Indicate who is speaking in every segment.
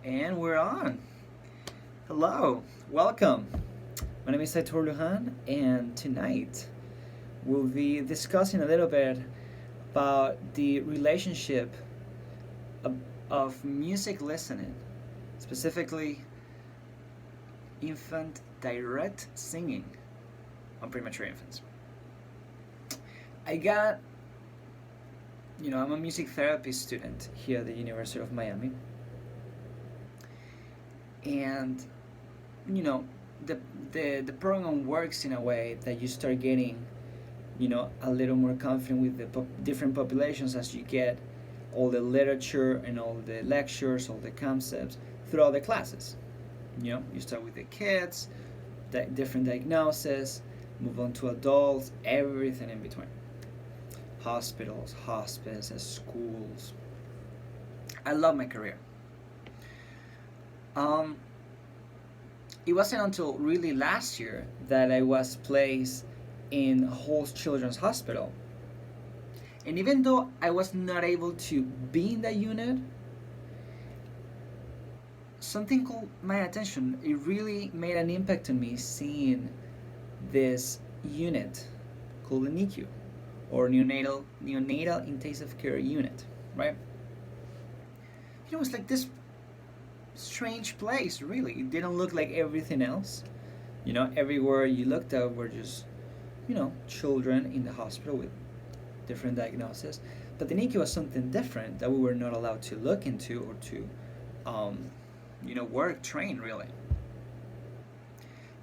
Speaker 1: And we're on. Hello, welcome. My name is Aitor Lujan, and tonight we'll be discussing a little bit about the relationship of music listening, specifically infant direct singing on premature infants. I got, I'm a music therapy student here at the University of Miami, and you know the program works in a way that you start getting a little more confident with the different populations as you get all the literature and all the lectures, all the concepts throughout the classes. You start with the kids, different diagnoses, move on to adults, everything in between. Hospitals, hospices, schools. I love my career. Um, it wasn't until really last year that I was placed in Holst Children's Hospital. And even though I was not able to be in that unit, something caught my attention. It really made an impact on me seeing this unit called the NICU, or neonatal intensive care unit, right? It was like this strange place, really. It didn't look like everything else. Everywhere you looked at were just, children in the hospital with different diagnoses. But the NICU was something different that we were not allowed to look into or to, work, train, really.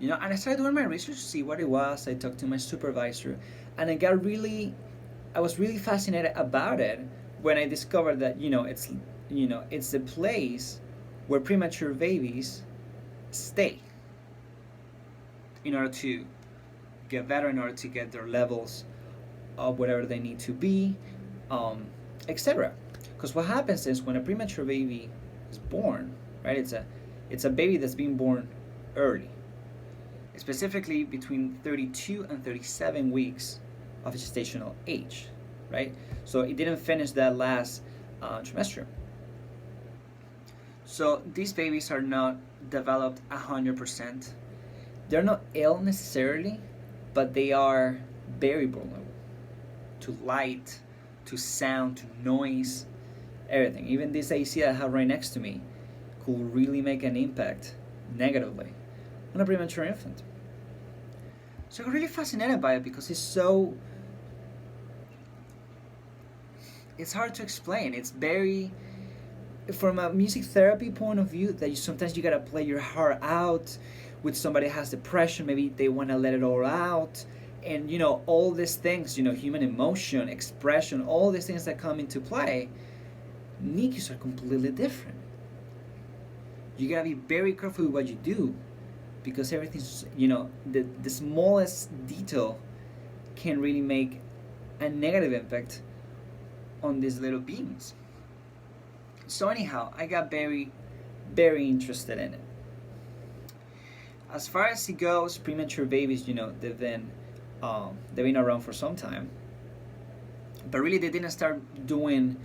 Speaker 1: And I started doing my research to see what it was. I talked to my supervisor, and I was really fascinated about it when I discovered that, it's the place where premature babies stay in order to get better, in order to get their levels of whatever they need to be, etc. Because what happens is when a premature baby is born, right? It's a baby that's being born early, specifically between 32 and 37 weeks of gestational age, right? So it didn't finish that last trimester. So these babies are not developed 100%. They're not ill necessarily, but they are very vulnerable to light, to sound, to noise, everything. Even this AC I have right next to me could really make an impact negatively on a premature infant. So I got really fascinated by it because it's hard to explain. It's very, from a music therapy point of view, that sometimes you gotta play your heart out with somebody that has depression. Maybe they want to let it all out, and all these things, human emotion, expression, all these things that come into play. NICUs are completely different. You gotta be very careful with what you do, because everything's, the smallest detail can really make a negative impact on these little beings. So anyhow, I got very, very interested in it. As far as it goes, premature babies, they've been around for some time, but really they didn't start doing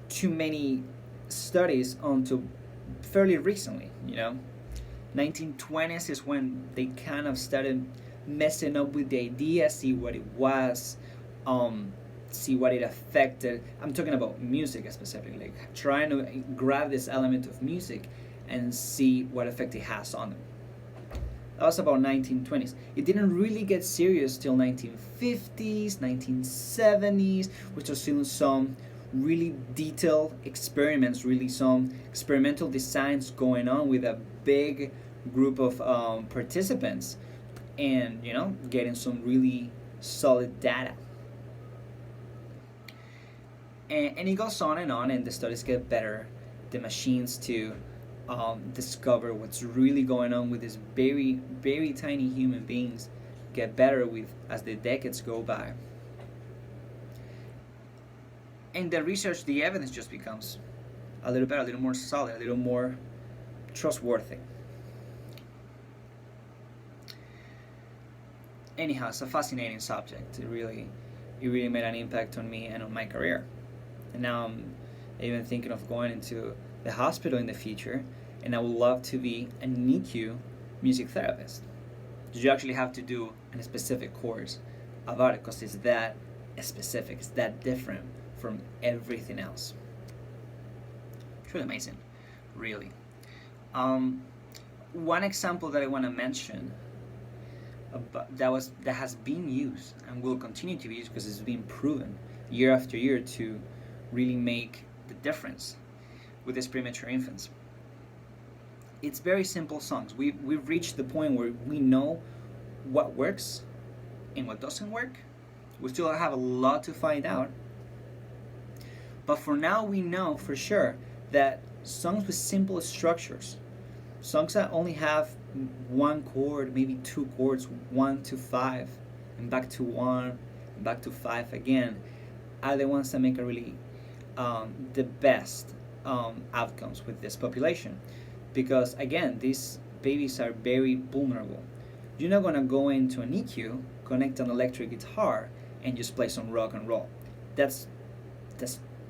Speaker 1: too many studies until fairly recently. 1920s is when they kind of started messing up with the idea, see what it was, see what it affected. I'm talking about music specifically, like trying to grab this element of music and see what effect it has on them. That was about 1920s. It didn't really get serious till 1950s, 1970s, which was still some really detailed experiments, really some experimental designs going on with a big group of participants, and getting some really solid data. And it goes on, and the studies get better. The machines to discover what's really going on with these very, very tiny human beings get better as the decades go by. And the research, the evidence just becomes a little better, a little more solid, a little more trustworthy. Anyhow, it's a fascinating subject. It really made an impact on me and on my career. And now I'm even thinking of going into the hospital in the future and I would love to be a NICU music therapist. You actually have to do a specific course about it because it's that specific, it's that different from everything else. It's really amazing, really. One example that I want to mention that has been used and will continue to be used because it's been proven year after year to really make the difference with these premature infants. It's very simple songs. We've reached the point where we know what works and what doesn't work. We still have a lot to find out. But for now, we know for sure that songs with simple structures, songs that only have one chord, maybe two chords, 1 to 5, and back to 1, and back to 5 again, are the ones that make a really the best outcomes with this population. Because again, these babies are very vulnerable. You're not gonna go into a NICU, connect an electric guitar, and just play some rock and roll. That's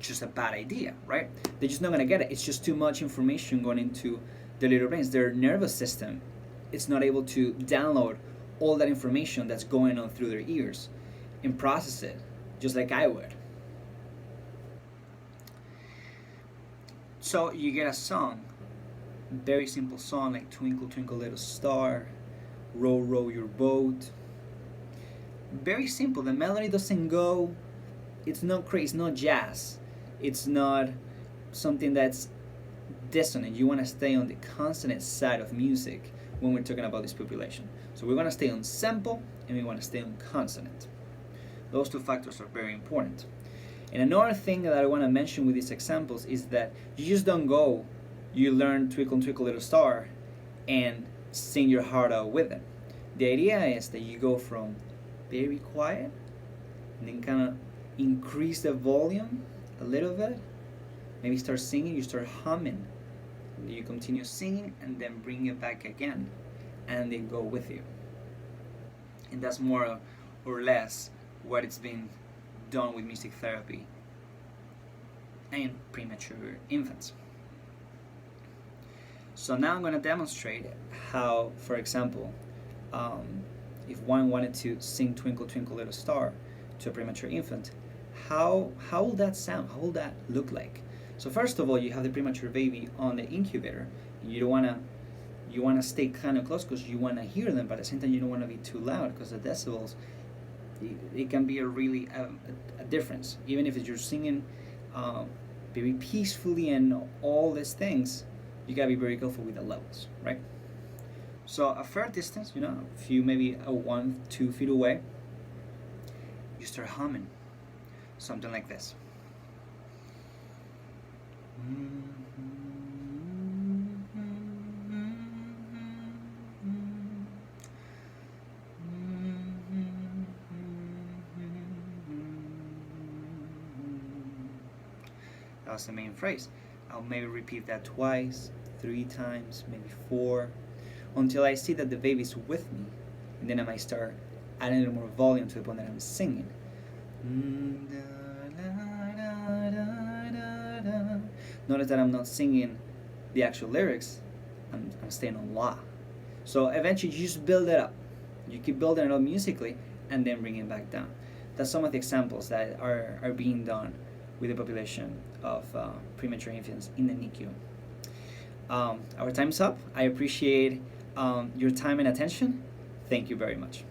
Speaker 1: just a bad idea, right? They're just not gonna get it. It's just too much information going into their little brains. Their nervous system, it's not able to download all that information that's going on through their ears and process it, just like I would. So you get a song, very simple song like Twinkle Twinkle Little Star, Row Row Your Boat. Very simple. The melody doesn't go, it's not crazy, it's not jazz, it's not something that's dissonant. You want to stay on the consonant side of music when we're talking about this population. So we want to stay on simple and we want to stay on consonant. Those two factors are very important. And another thing that I want to mention with these examples is that you just don't go, you learn Twinkle Twinkle Little Star and sing your heart out with it. The idea is that you go from very quiet and then kind of increase the volume a little bit. Maybe start singing, you start humming. You continue singing and then bring it back again and they go with you. And that's more or less what it's been done with music therapy and premature infants. So now I'm going to demonstrate how, for example, if one wanted to sing Twinkle Twinkle Little Star to a premature infant, how will that sound? How will that look like? So first of all, you have the premature baby on the incubator. You want to stay kind of close because you want to hear them, but at the same time you don't want to be too loud because the decibels, it can be a difference. Even if you're singing very peacefully and all these things, you gotta be very careful with the levels, right? So a fair distance, a few, maybe 1-2 feet away, you start humming something like this. That was the main phrase. I'll maybe repeat that twice, 3 times, maybe 4, until I see that the baby's with me, and then I might start adding a little more volume to the point that I'm singing. Notice that I'm not singing the actual lyrics, I'm staying on la. So eventually you just build it up. You keep building it up musically and then bring it back down. That's some of the examples that are being done with the population of premature infants in the NICU. Our time's up. I appreciate your time and attention. Thank you very much.